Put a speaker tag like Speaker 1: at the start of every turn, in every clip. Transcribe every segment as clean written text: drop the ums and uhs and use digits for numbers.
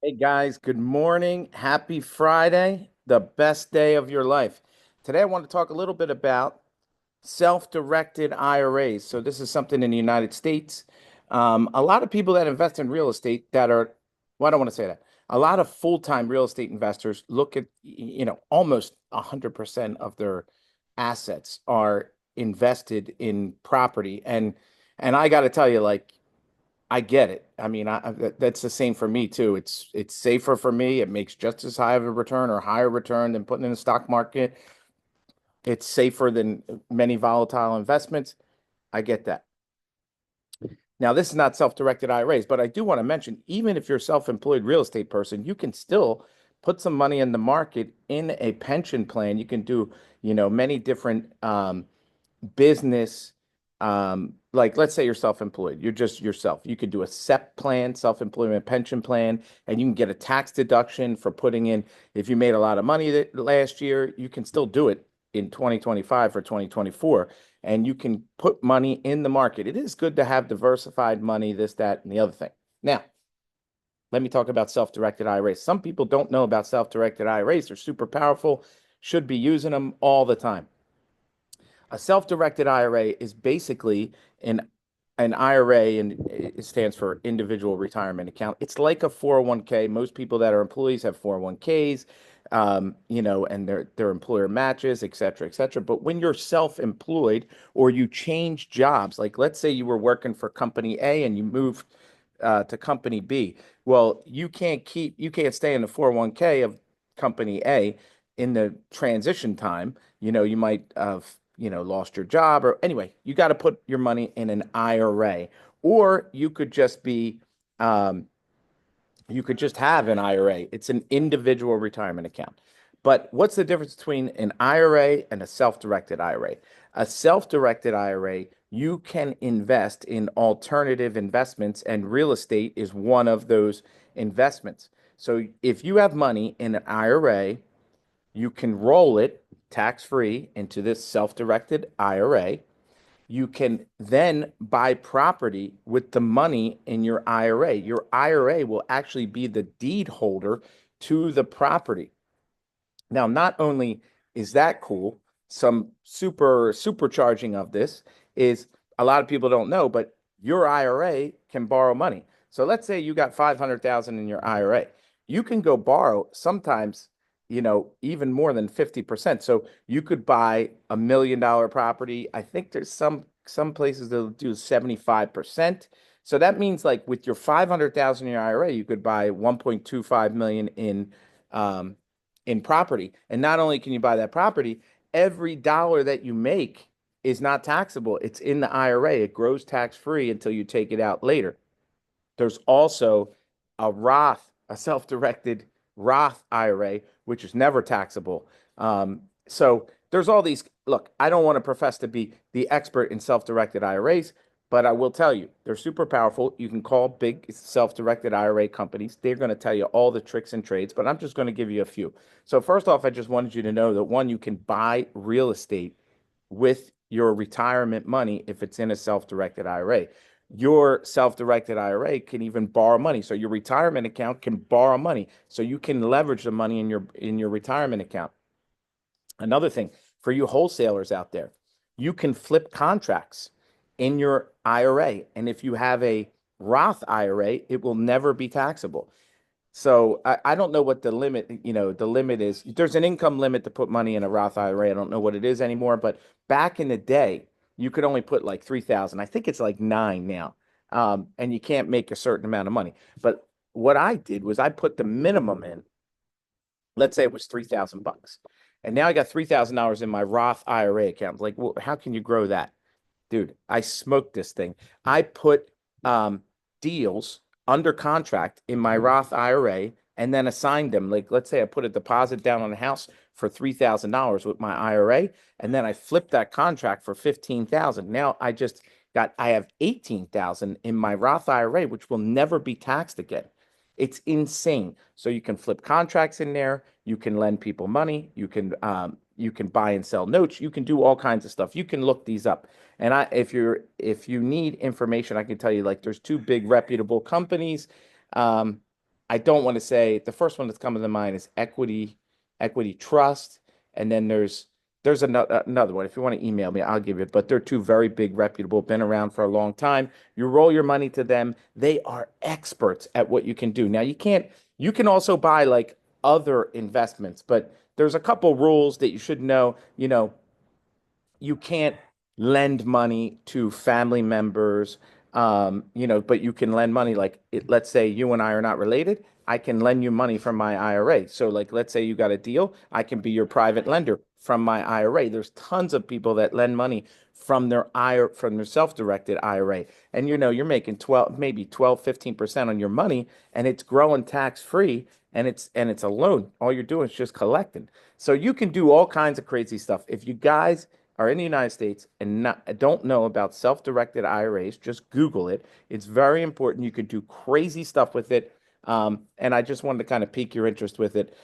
Speaker 1: Hey guys, good morning. Happy Friday, the best day of your life. Today I want to talk a little bit about self-directed IRAs. So this is something in the United States. A lot of people that invest in real estate that are, well, I don't want to say that. A lot of full-time real estate investors look at, almost 100% of their assets are invested in property. And I got to tell you, like, I get it. I mean, that's the same for me too. It's safer for me. It makes just as high of a return or higher return than putting in the stock market. It's safer than many volatile investments. I get that. Now, this is not self-directed IRAs, but I do want to mention, even if you're a self-employed real estate person, you can still put some money in the market in a pension plan. You can do, many different business, like let's say you're self-employed, you're just yourself. You could do a SEP plan, self-employment pension plan, and you can get a tax deduction for putting in. If you made a lot of money last year, you can still do it in 2025 or 2024, and you can put money in the market. It is good to have diversified money, this, that, and the other thing. Now, let me talk about self-directed IRAs. Some people don't know about self-directed IRAs. They're super powerful, should be using them all the time. A self-directed IRA is basically an IRA, and it stands for individual retirement account. It's like a 401k. Most people that are employees have 401ks, and their employer matches, et cetera, et cetera. But when you're self-employed or you change jobs, like let's say you were working for company A and you moved to company B, well, you can't stay in the 401k of company A in the transition time. You might have, lost your job, or anyway, you got to put your money in an IRA, or um, you could just have an IRA. It's an individual retirement account. But what's the difference between an IRA and a self-directed IRA? A self-directed IRA, you can invest in alternative investments, and real estate is one of those investments. So if you have money in an IRA, you can roll it tax-free into this self-directed IRA. You can then buy property with the money in your IRA. Your IRA will actually be the deed holder to the property. Now, not only is that cool, some supercharging of this is, a lot of people don't know, but your IRA can borrow money. So let's say you got 500,000 in your IRA. You can go borrow sometimes, even more than 50%. So you could buy $1 million property. I think there's some places that'll do 75%. So that means, like, with your 500,000 in your IRA, you could buy 1.25 million in property. And not only can you buy that property, every dollar that you make is not taxable. It's in the IRA. It grows tax free until you take it out later. There's also a self-directed Roth IRA, which is never taxable. So there's all these. Look, I don't want to profess to be the expert in self-directed IRAs, but I will tell you they're super powerful. You can call big self-directed IRA companies. They're going to tell you all the tricks and trades, but I'm just going to give you a few. So first off, I just wanted you to know that, one, you can buy real estate with your retirement money if it's in a self-directed IRA. Your self-directed IRA can even borrow money. So your retirement account can borrow money. So you can leverage the money in your retirement account. Another thing for you wholesalers out there, you can flip contracts in your IRA. And if you have a Roth IRA, it will never be taxable. So I don't know what the limit is. There's an income limit to put money in a Roth IRA. I don't know what it is anymore, but back in the day, you could only put like 3,000. I think it's like nine now. And you can't make a certain amount of money. But what I did was I put the minimum in. Let's say it was 3,000 bucks. And now I got $3,000 in my Roth IRA account. Like, well, how can you grow that? Dude, I smoked this thing. I put deals under contract in my Roth IRA and then assigned them. Like, let's say I put a deposit down on a house for $3,000 with my IRA, and then I flipped that contract for 15,000. Now I have 18,000 in my Roth IRA, which will never be taxed again. It's insane. So you can flip contracts in there. You can lend people money. You can buy and sell notes. You can do all kinds of stuff. You can look these up. And if you need information, I can tell you, like, there's two big reputable companies. Um, I don't want to say the first one that's coming to mind is equity trust, and then there's another one. If you want to email me, I'll give you it. But they're two very big, reputable, been around for a long time. You roll your money to them. They are experts at what you can do. Now you can also buy like other investments, but there's a couple rules that you should know. You can't lend money to family members, but you can lend money like let's say you and I are not related. I can lend you money from my IRA. So like let's say you got a deal, I can be your private lender from my IRA. There's tons of people that lend money from their IRA, from their self-directed IRA. And you're making 12, maybe 12, 15% on your money, and it's growing tax free, and it's a loan. All you're doing is just collecting. So you can do all kinds of crazy stuff. If you guys are in the United States and don't know about self-directed IRAs, just Google it. It's very important. You could do crazy stuff with it. And I just wanted to kind of pique your interest with it.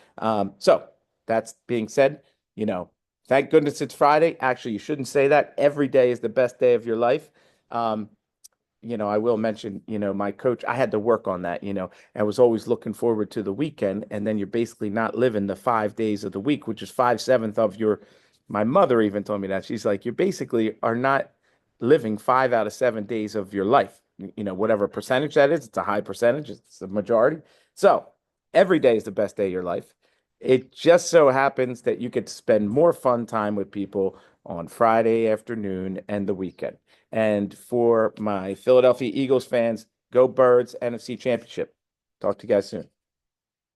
Speaker 1: So that's being said, you know, thank goodness it's Friday. Actually, you shouldn't say that. Every day is the best day of your life. Um, I will mention, my coach, I had to work on that, I was always looking forward to the weekend. And then you're basically not living the 5 days of the week, which is 5/7 of my mother even told me that. She's like, you basically are not living 5 out of 7 days of your life. Whatever percentage that is, it's a high percentage, it's the majority. So every day is the best day of your life. It just so happens that you get to spend more fun time with people on Friday afternoon and the weekend. And for my Philadelphia Eagles fans, go Birds, NFC Championship. Talk to you guys soon.